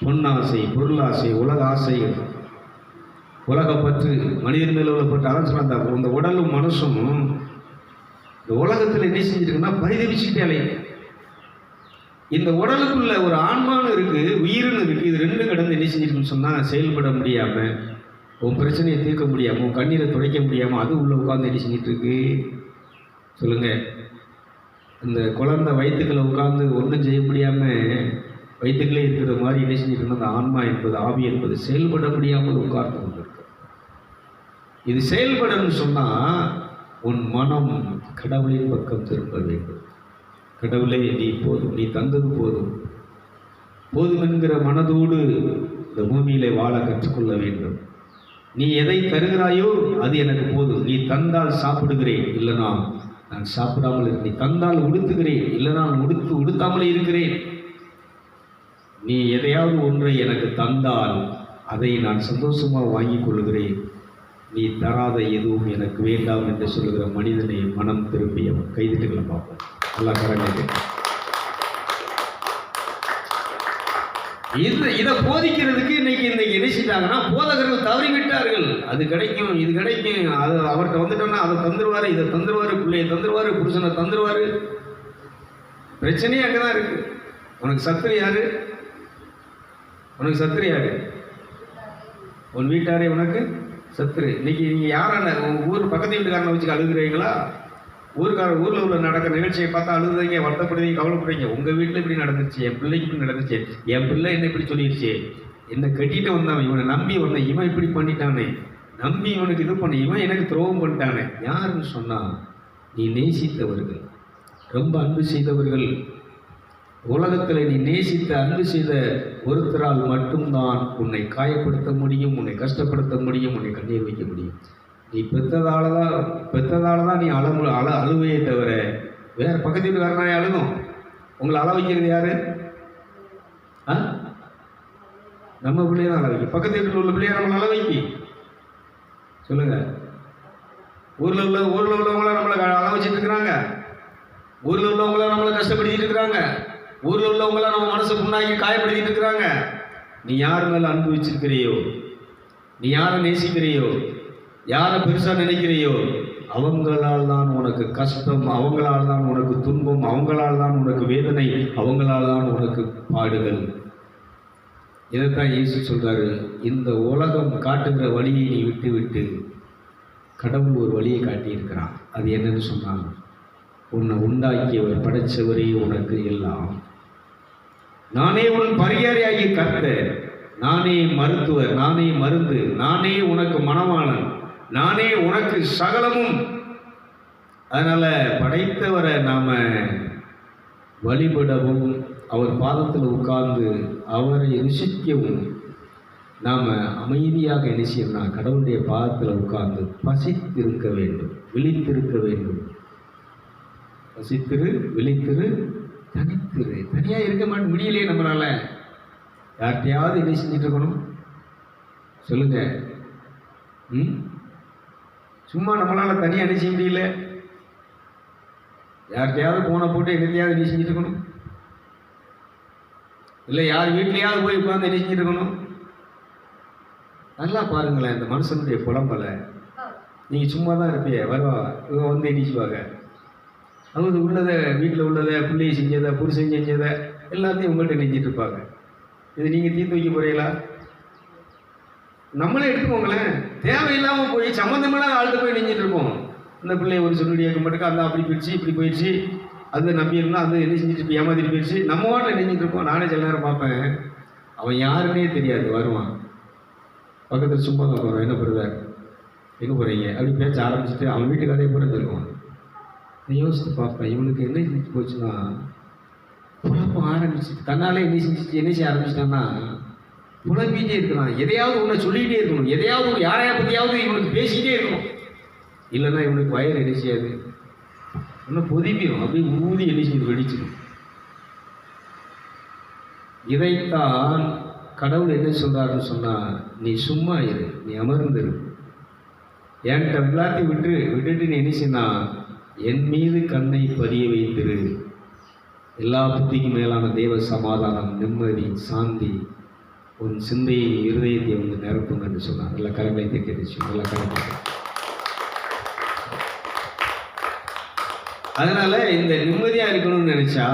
பொன்னாசை, பொருளாசை, உலக ஆசைகள், உலகப்பற்று, மனிதன் மேல உள்ளப்பட்டு அதான் சொன்னாங்க. இந்த உடலும் மனசும் இந்த உலகத்தில் என்ன செஞ்சிருக்குன்னா பரிதவிச்சுட்டே அலையுது. இந்த உடலுக்குள்ள ஒரு ஆன்மான்னு இருக்கு, உயிர்னு இருக்கு. இது ரெண்டும் கடந்து என்ன செஞ்சிருக்குன்னு சொன்னால் செயல்பட முடியாமல், உன் பிரச்சனையை தீர்க்க முடியாமல், உன் கண்ணீரை துடைக்க முடியாமல் அது உள்ள உட்காந்து என்ன செஞ்சிட்டு இருக்கு சொல்லுங்க. இந்த குழந்தை வயிற்றுக்களை உட்காந்து ஒன்றும் செய்ய முடியாமல் வயிற்றுக்களே இருக்கிற மாதிரி என்ன செஞ்சுட்டு அந்த ஆன்மா என்பது, ஆவி என்பது செயல்பட முடியாமல் உட்கார்ந்து கொண்டிருக்கு. இது செயல்படணும்னு சொன்னால் உன் மனம் கடவுளின் பக்கம் திரும்ப வேண்டும். கடவுளே நீ போதும், நீ தந்தது போதும், போதும் என்கிற மனதோடு இந்த பூமியிலே வாழ கற்றுக்கொள்ள வேண்டும். நீ எதை தருகிறாயோ அது எனக்கு போதும். நீ தந்தால் சாப்பிடுகிறேன், இல்லைனா நான் சாப்பிடாமல் இருக்கேன். நீ தந்தால் உடுத்துகிறேன், இல்லைனா நான் உடுத்தாமலே இருக்கிறேன். நீ எதையாவது ஒன்றை எனக்கு தந்தால் அதை நான் சந்தோஷமாக வாங்கி கொள்கிறேன். நீ தராத எதுவும் எனக்கு வேண்டாம் என்று சொல்லுகிற மனிதனை மனம் திரும்பியவன். கைதிட்டுகளை பார்ப்போம். நல்லா கரங்க. இதை போதிக்கிறதுக்கு இன்னைக்கு என்ன செஞ்சாங்கன்னா போதகர்கள் தவறிவிட்டார்கள். அது கிடைக்கும், இது கிடைக்கும், அது அவர்கிட்ட வந்துட்டோம்னா அதை தந்துருவாரு, இதை தந்துருவாரு, பிள்ளையை தந்துருவாரு, புருஷனை தந்துருவாரு. பிரச்சனையே அங்கதான் இருக்கு. உனக்கு சத்துரு யாரு? உனக்கு சத்துரு யாரு? உன் வீட்டாரே உனக்கு சத்துரு. இன்னைக்கு நீங்க யாரான ஊர் பக்கத்து வீட்டுக்காரனை வச்சு அழுகுறீங்களா? ஊரில் உள்ள நடக்கிற நிகழ்ச்சியை பார்த்தா அழுதுறீங்க, வருத்தப்படுறீங்க, கவலைப்படுறீங்க. உங்கள் வீட்டில் இப்படி நடந்துச்சு, என் பிள்ளைக்கு இப்படி நடந்துச்சு, என் பிள்ளை என்ன இப்படி சொல்லிடுச்சு, என்னை கட்டிட்டு வந்தான், இவனை நம்பி வந்தேன், இவன் இப்படி பண்ணிட்டானே, நம்பி இவனுக்கு இது பண்ண, இவன் எனக்கு துரோகம் பண்ணிட்டானே. யாருன்னு சொன்னால் நீ நேசித்தவர்கள், ரொம்ப அன்பு செய்தவர்கள். உலகத்தில் நீ நேசித்த அன்பு செய்த ஒருத்தரால் மட்டும்தான் உன்னை காயப்படுத்த முடியும், உன்னை கஷ்டப்படுத்த முடியும், உன்னை கண்ணீர் வைக்க முடியும். நீ பெற்றதால தான் நீ அழுவையே தவிர வேற பக்கத்து வீட்டுக்காரனாலே அழுகும். உங்களை அள வைக்கிறது யாரு? நம்ம பிள்ளைய தான் அள வைக்க. பக்கத்து வீட்டில் உள்ள பிள்ளைய நம்மளை அள வைக்கி சொல்லுங்க. ஊரில் உள்ளவங்கள நம்மளை அள வச்சுட்டு இருக்கிறாங்க. ஊரில் உள்ளவங்கள நம்மளை கஷ்டப்படுத்திட்டு இருக்கிறாங்க. ஊரில் உள்ளவங்கள நம்ம மனசை புண்ணாக்கி காயப்படுத்திட்டு இருக்கிறாங்க. நீ யார் மேலே அன்பு வச்சிருக்கிறியோ, நீ யாரை நேசிக்கிறியோ, யாரை பெருசாக நினைக்கிறியோ அவங்களால் தான் உனக்கு கஷ்டம், அவங்களால் தான் உனக்கு துன்பம், அவங்களால் தான் உனக்கு வேதனை, அவங்களால் தான் உனக்கு பாடுகள். இதைத்தான் இயேசு சொல்றாரு. இந்த உலகம் காட்டுகிற வழியை நீ விட்டு விட்டு கடவுள் ஒரு வழியை காட்டியிருக்கிறான். அது என்னன்னு சொன்னாங்க, உன்னை உண்டாக்கியவர் படைச்சவரே உனக்கு எல்லாம். நானே உன் பரிகாரியாகி கர்த்தர், நானே மருத்துவர், நானே மருந்து, நானே உனக்கு மணவாளன், நானே உனக்கு சகலமும். அதனால படைத்தவரை நாம வழிபடவும் அவர் பாதத்தில் உட்கார்ந்து அவரை ருசிக்கவும் நாம அமைதியாக என்ன செய்யணும்னா கடவுளுடைய பாதத்தில் உட்கார்ந்து பசித்திருக்க வேண்டும், விழித்திருக்க வேண்டும். பசித்திரு, விழித்திரு, தனித்திரு. தனியாக இருக்க மாட்டேன் முடியலையே நம்மளால. யார்கிட்டையாவது என்ன செஞ்சுட்டு இருக்கணும் சொல்லுங்க. சும்மா நம்மளால தனியாக என்ன செய்ய முடியல. யார்கிட்டையாவது போனை போட்டு என்னத்தையாவது என்ன செஞ்சுட்டு இருக்கணும், இல்லை யார் வீட்லையாவது போய் உட்காந்து என்ன செஞ்சுட்டு இருக்கணும். நல்லா பாருங்களேன் இந்த மனுஷனுடைய புலம்பலை. நீங்கள் சும்மா தான் இருப்பீங்க, வருவா இவங்க வந்து எண்ணிச்சுவாங்க. அவங்க உள்ளதை, வீட்டில் உள்ளதை, பிள்ளையை செஞ்சதை, புருஷன் செஞ்சதை எல்லாத்தையும் உங்கள்கிட்ட நெஞ்சிட்டு இருப்பாங்க. இது நீங்கள் தீர்த்து வைக்க போறீங்களா? நம்மளே எடுத்துக்கோங்களேன். தேவையில்லாமல் போய் சம்மந்தமில்லாத ஆள்கிட்ட போய் நெஞ்சிட்டு இருப்போம். இந்த பிள்ளையை ஒரு சொல்லிடி கேட்க மாட்டேங்க, அந்த அப்படி போயிடுச்சு, இப்படி போயிடுச்சு, அதை நம்பியிருந்தா அது என்ன செஞ்சுட்டு ஏமாத்திட்டு போயிடுச்சு. நம்ம வாட்டில் நினைஞ்சிட்டு இருப்போம். நானே சில நேரம் பார்ப்பேன், அவன் யாருன்னே தெரியாது, வருவான் பக்கத்தில் சும்மா தான் போகிறோம், என்ன பிரதர் எங்கே போகிறீங்க அப்படி பேச ஆரம்பிச்சுட்டு அவன் வீட்டு கதையை கூட சொல்லுவான். நான் யோசித்து பார்ப்பேன், இவனுக்கு என்ன செஞ்சு போச்சுன்னா குழப்பம் ஆரம்பிச்சு தன்னாலே என்ன செய்ய ஆரம்பிச்சிட்டான்னா புலம்பிகிட்டே இருக்கிறான். எதையாவது ஒன்றை சொல்லிகிட்டே இருக்கணும், எதையாவது யாரையா பற்றியாவது இவனுக்கு பேசிக்கிட்டே இருக்கணும். இல்லைன்னா இவனுக்கு வயர் என்ன செய்யாது, இன்னும் பொதிப்பிடும், அப்படியே ஊதி என்ன செய்து வெடிச்சிடும். இதைத்தான் கடவுள் என்ன சொல்கிறாருன்னு சொன்னால், நீ சும்மா இரு, நீ அமர்ந்துரு, என்கிட்ட எல்லாத்தையும் விட்டுட்டு நீ என்ன செய்யனா என் மீது கண்ணை பதிய வைத்திரு. எல்லா புத்திக்கும் மேலான தேவ சமாதானம், நிம்மதி, சாந்தி உன் சிந்தையை இருதயத்தை வந்து நிரப்பும் என்று சொன்னார். நல்ல கரங்களை தேக்கிடுச்சு, நல்ல கரங்களை. அதனால இந்த நிம்மதியாக இருக்கணும்னு நினைச்சா,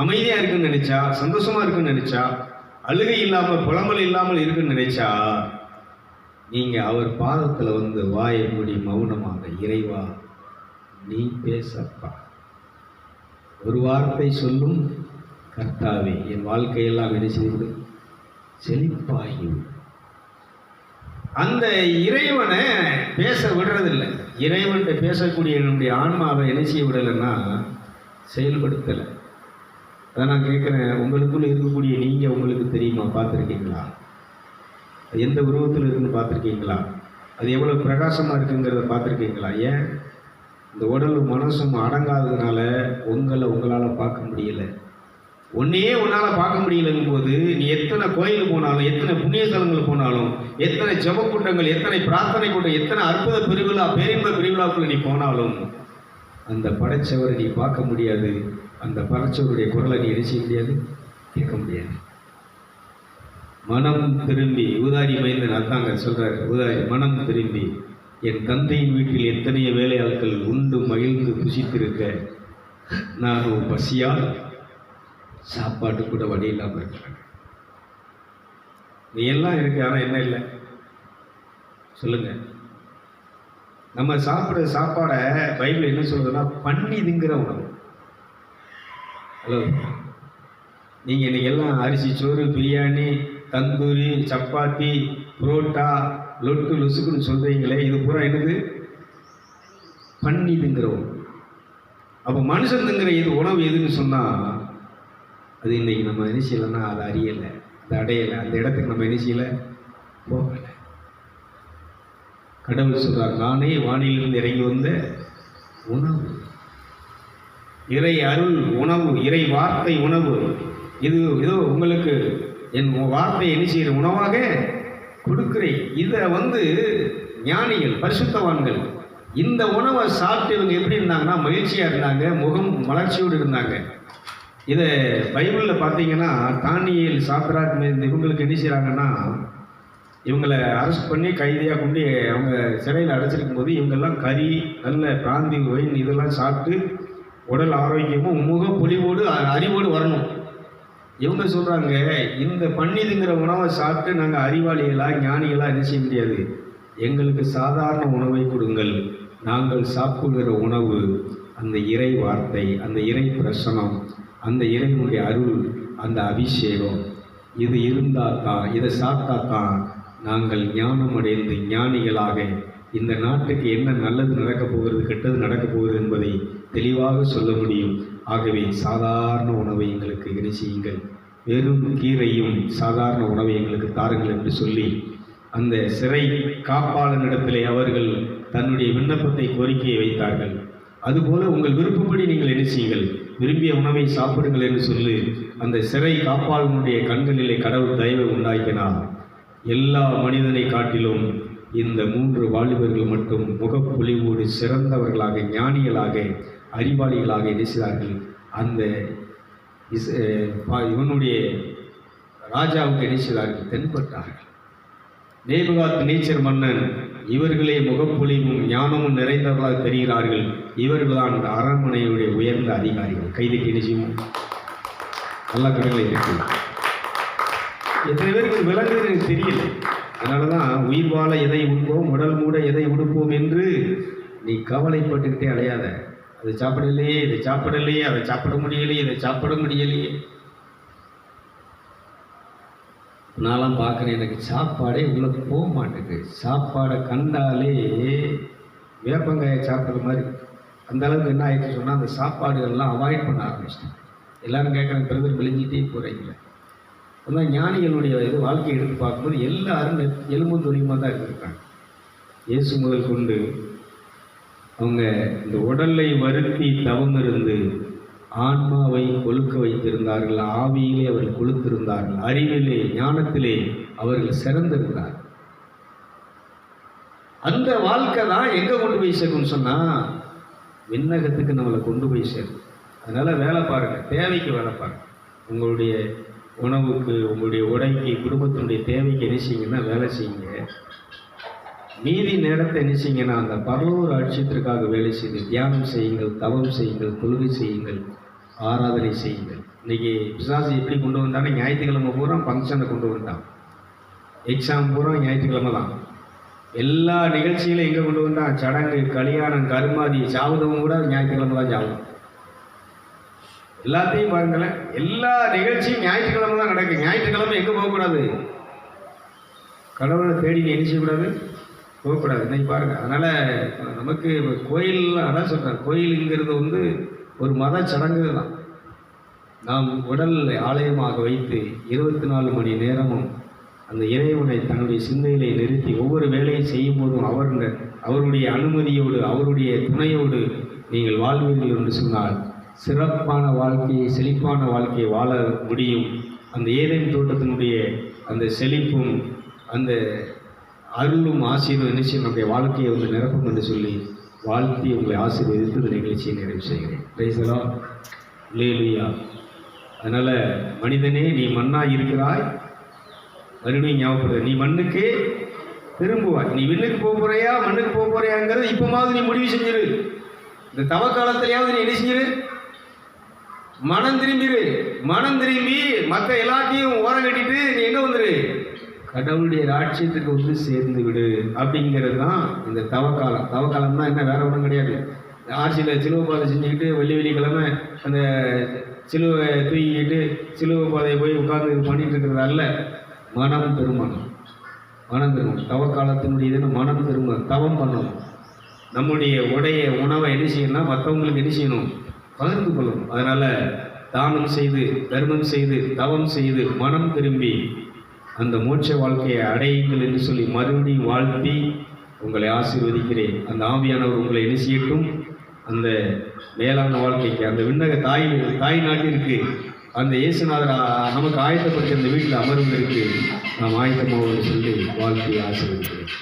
அமைதியாக இருக்குன்னு நினைச்சா, சந்தோஷமா இருக்குன்னு நினைச்சா, அழுகை இல்லாமல் புலம்பல் இல்லாமல் இருக்குன்னு நினைச்சா, நீங்கள் அவர் பாதத்தில் வந்து வாயை மூடி மௌனமாக, இறைவா நீ பேசப்பா, ஒரு வார்த்தை சொல்லும் கர்த்தாவே, என் வாழ்க்கையெல்லாம் என்ன செய்து செழிப்பாகி. அந்த இறைவனை பேச விடுறதில்லை. இறைவன்கிட்ட பேசக்கூடிய என்னுடைய ஆன்மாவை என்ன செய்ய விடலைன்னா செயல்படுத்தலை. அதை நான் கேட்குறேன், உங்களுக்குள்ள இருக்கக்கூடிய நீங்கள் உங்களுக்கு தெரியுமா? பார்த்துருக்கீங்களா? அது எந்த உருவத்தில் இருக்குன்னு பார்த்துருக்கீங்களா? அது எவ்வளோ பிரகாசமாக இருக்குங்கிறத பார்த்துருக்கீங்களா? ஏன் இந்த உடலும் மனசும் அடங்காததுனால உங்களால் பார்க்க முடியல. ஒன்றையே உன்னால் பார்க்க முடியலங்கும் போது நீ எத்தனை கோயில் போனாலும், எத்தனை புண்ணிய ஸ்தலங்கள் போனாலும், எத்தனை ஜெப கூட்டங்கள், எத்தனை பிரார்த்தனை கூட்டம், எத்தனை அற்புத பெருவிழா, பேரின்ப பெருவிழாக்குள்ள நீ போனாலும் அந்த படைச்சவரை நீ பார்க்க முடியாது. அந்த படைச்சவருடைய குரலை நீ என்ன செய்ய முடியாது, கேட்க முடியாது. மனம் திரும்பி, ஊதாரி மைந்தன் அதாங்க சொல்றாரு, ஊதாரி மனம் திரும்பி, என் தந்தையின் வீட்டில் எத்தனைய வேலையாட்கள் உண்டு மகிழ்ந்து புசித்திருக்க நான் பசியால் சாப்பாட்டு கூட வழி இல்லாமல் இருக்கிறேன். நீ எல்லாம் இருக்கு, ஆனால் என்ன இல்லை சொல்லுங்க. நம்ம சாப்பிட்ற சாப்பாடை பைபிள் என்ன சொல்றதுன்னா பன்னிதுங்கிற உணவு. ஹலோ, நீங்கள் இன்னைக்கு எல்லாம் அரிசி சோறு, பிரியாணி, தந்தூரி, சப்பாத்தி, புரோட்டா, லொட்டு லுசுக்குன்னு சொல்கிறீங்களே, இது பூரா என்னது? பன்னிதுங்கிற உணவு. அப்போ மனுஷன் திங்கிற இது உணவு எதுன்னு சொன்னால், அது இன்னைக்கு நம்ம என்ன செய்யலைன்னா அதை அறியலை, அதை அடையலை, அந்த இடத்துக்கு நம்ம என்ன செய்யலை, போகலை. கடவுள் சொல்றார், நானே வானிலிருந்து இறங்கி வந்த உணவு, இறை அருள் உணவு, இறை வார்த்தை உணவு. இது ஏதோ உங்களுக்கு என் வார்த்தை என்ன செய்கிற உணவாக கொடுக்கிறேன். இதை வந்து ஞானிகள், பரிசுத்தவான்கள் இந்த உணவை சாப்பிட்டு இவங்க எப்படி இருந்தாங்கன்னா மகிழ்ச்சியாக இருந்தாங்க, முகம் மலர்ச்சியோடு இருந்தாங்க. இதை பைபிளில் பார்த்தீங்கன்னா தானியேல், சாத்ராக், இவங்களுக்கு என்ன செய்கிறாங்கன்னா, இவங்களை அரெஸ்ட் பண்ணி கைதியாக கொண்டு அவங்க சிறையில் அடைச்சிருக்கும் போது இவங்கெல்லாம் கறி, நல்ல பிராந்தி, ஒயின் இதெல்லாம் சாப்பிட்டு உடல் ஆரோக்கியமும் முக பொலிவோடு அறிவோடு வரணும். இவங்க சொல்கிறாங்க, இந்த பன்னிதுங்கிற உணவை சாப்பிட்டு நாங்கள் அறிவாளிகளாக ஞானிகளாக என்ன செய்ய முடியாது, எங்களுக்கு சாதாரண உணவை கொடுங்கள். நாங்கள் சாப்பிடுகிற உணவு அந்த இறை வார்த்தை, அந்த இறை பிரசனம், அந்த இறைவனுடைய அருள், அந்த அபிஷேகம். இது இருந்தால் தான், இதை சாப்பிட்டா தான் நாங்கள் ஞானம் அடைந்து ஞானிகளாக இந்த நாட்டுக்கு என்ன நல்லது நடக்கப் போகிறது, கெட்டது நடக்கப் போகிறது என்பதை தெளிவாக சொல்ல முடியும். ஆகவே சாதாரண உணவை எங்களுக்கு என்ன செய்யுங்கள், வெறும் கீரையும் சாதாரண உணவை எங்களுக்கு தாருங்கள் என்று சொல்லி அந்த சிறை காப்பாளனிடத்திலே அவர்கள் தன்னுடைய விண்ணப்பத்தை, கோரிக்கையை வைத்தார்கள். அதுபோல உங்கள் விருப்பப்படி நீங்கள் என்ன செய்யுங்கள், விரும்பிய உணவை சாப்பிடுங்கள் என்று சொல்லி அந்த சிறை காப்பாளனுடைய கண்களிலே கடவுள் தயவை உண்டாக்கினார். எல்லா மனிதனை காட்டிலும் இந்த 3 வாலிபர்கள் மட்டும் முகப்பொலிவோடு சிறந்தவர்களாக, ஞானிகளாக, அறிவாளிகளாக இருக்கிறார்கள். அந்த இவனுடைய ராஜாவுக்கு இருக்கிறார்கள், தென்பட்டார்கள். நேபுகாத் நேச்சர் மன்னன், இவர்களே முகப்பொலிவும் ஞானமும் நிறைந்தவர்களாக தெரிகிறார்கள், இவர்கள்தான் அந்த அரண்மனையுடைய உயர்ந்த அதிகாரிகள். கைதுக்கு நிச்சயமும் நல்ல கடலை இருக்கு. எத்தனை பேருக்கு விலங்குன்னு எனக்கு தெரியல. அதனால தான் உயிர் வாழ எதை உண்போம், உடல் மூட எதை உடுப்போம் என்று நீ கவலைப்பட்டுக்கிட்டே அலையாத. அதை சாப்பிடலையே, இதை சாப்பிடலையே, அதை சாப்பிட முடியலையே, இதை சாப்பிட முடியலையே. நான்லாம் பார்க்குறேன், எனக்கு சாப்பாடே உள்ளே போக மாட்டேங்குது. சாப்பாடை கண்டாலே வேப்பங்காயை சாப்பிட்ற மாதிரி அந்த அளவுக்கு என்ன ஆயிடுச்சு சொன்னால், அந்த சாப்பாடுகள்லாம் அவாய்ட் பண்ண ஆரம்பிச்சிட்டேன். எல்லோரும் கேட்குறாங்க, பிரதர் மெலிஞ்சிட்டே போகிறீங்களே. அதான் ஞானிகளுடைய இது வாழ்க்கையை எடுத்து பார்க்கும்போது எல்லாரும் எலும்பும் துணியுமாக தான் இருந்திருக்காங்க. இயேசு முதல் கொண்டு அவங்க இந்த உடலை வருத்தி தவம் இருந்து ஆன்மாவை கொழுக்க வைத்திருந்தார்கள். ஆவியிலே அவர்கள் கொழுத்திருந்தார்கள். அறிவிலே, ஞானத்திலே அவர்கள் சிறந்திருந்தார்கள். அந்த வாழ்க்கை தான் எங்கே கொண்டு போய் சேர்க்கும்னு சொன்னால், விண்ணகத்துக்கு நம்மளை கொண்டு போய் சேர்க்கும். அதனால் வேலை பாருங்கள், தேவைக்கு வேலை பாருங்கள். உங்களுடைய உணவுக்கு, உங்களுடைய உடைக்கு, குடும்பத்தினுடைய தேவைக்கு என்ன செய்யுங்கன்னா வேலை செய்யுங்க. மீதி நேரத்தை என்ன செய்யுங்கன்னா அந்த பரலோக ராஜ்யத்திற்காக வேலை செய்து தியானம் செய்யுங்கள், தவம் செய்யுங்கள், தொழுகை செய்யுங்கள், ஆராதனை செய்யுங்கள். இன்றைக்கி பிசாசு எப்படி கொண்டு வந்தானே, ஞாயிற்றுக்கிழமை பூரா ஃபங்க்ஷனை கொண்டு வந்தான். எக்ஸாம் பூரா ஞாயிற்றுக்கிழமை தான். எல்லா நிகழ்ச்சிகளையும் எங்கே கொண்டு வந்தான்? சடங்கு, கல்யாணம், கருமாதி, சாவுதவும் கூட ஞாயிற்றுக்கிழமை தான் சாவும். எல்லாத்தையும் பாருங்களேன், எல்லா நிகழ்ச்சியும் ஞாயிற்றுக்கிழமை தான் நடக்குது. ஞாயிற்றுக்கிழமை எங்கே போகக்கூடாது? கடவுளை தேடி நீ என்ன செய்யக்கூடாது? போகக்கூடாது. இன்னைக்கு பாருங்கள். அதனால் நமக்கு கோயில், அதான் சொல்கிறேன், கோயிலுங்கிறது ஒரு மத சடங்கு தான். நாம் உடல் ஆலயமாக வைத்து 24 மணி நேரமும் அந்த இறைவனை தன்னுடைய சிந்தையிலே நிறுத்தி ஒவ்வொரு வேலையை செய்யும் போதும் அவருடைய அனுமதியோடு, அவருடைய துணையோடு நீங்கள் வாழ்வீர்கள் என்று சொன்னால் சிறப்பான வாழ்க்கையை, செழிப்பான வாழ்க்கையை வாழ முடியும். அந்த ஏதேன் தோட்டத்தினுடைய அந்த செழிப்பும் அந்த அருளும் ஆசீர்வாதம் நிச்சயம் நம்முடைய வாழ்க்கையை நிரப்பும் என்று சொல்லி வாழ்த்தி உங்களை ஆசீர்வதித்து இந்த நிகழ்ச்சியை நிறைவு செய்கிறேன். Praise the Lord. அல்லேலூயா. அதனால் மனிதனே, நீ மண்ணாக இருக்கிறாய். மறுபடியும் ஞாபகப்படுது, நீ மண்ணுக்கு திரும்புவாய். நீ விண்ணுக்கு போக போறியா, மண்ணுக்கு போக போறியாங்கிறது இப்போமாவது நீ முடிவு செஞ்சிரு. இந்த தவ காலத்திலேயாவது நீ என்ன செஞ்சிரு? மனம் திரும்பிடு. மனம் திரும்பி மற்ற எல்லாத்தையும் ஓரம் கட்டிட்டு நீ எங்கே வந்துரு? கடவுளுடைய ராட்சியத்துக்கு சேர்ந்து விடு. அப்படிங்கிறது தான் இந்த தவக்காலம். தவக்காலம்னா என்ன, வேற ஒன்றும் கிடையாது. ஆட்சியில் சிலுவை பாதை செஞ்சுக்கிட்டு வெள்ளிக்கிழமை அந்த சிலுவை தூக்கிக்கிட்டு சிலுவை பாதையை போய் உட்கார்ந்து பண்ணிட்டு இருக்கிறது அல்ல. மனம் திருமணம், மனம் திருமணம். தவக்காலத்தினுடைய இதுன்னு மனம் திருமணம், தவம் பண்ணணும். நம்முடைய உணவை என்ன செய்யணும்னா மற்றவங்களுக்கு என்ன செய்யணும்? பகிர்ந்து கொள்ளணும். அதனால் தானம் செய்து, தர்மம் செய்து, தவம் செய்து, மனம் திரும்பி அந்த மோட்ச வாழ்க்கையை அடையுங்கள் என்று சொல்லி மறுபடியும் வாழ்த்தி உங்களை ஆசீர்வதிக்கிறேன். அந்த ஆவியானவர் உங்களை என்ன செய்யட்டும்? அந்த மேலான வாழ்க்கைக்கு, அந்த விண்ணக தாய் நாட்டிற்கு, அந்த இயேசுநாதர் நமக்கு ஆயத்தப்படுத்தி அந்த வீட்டில் அமர்வதற்கு நாம் ஆயத்தமாக சொல்லி வாழ்த்தி ஆசீர்வதிக்கிறேன்.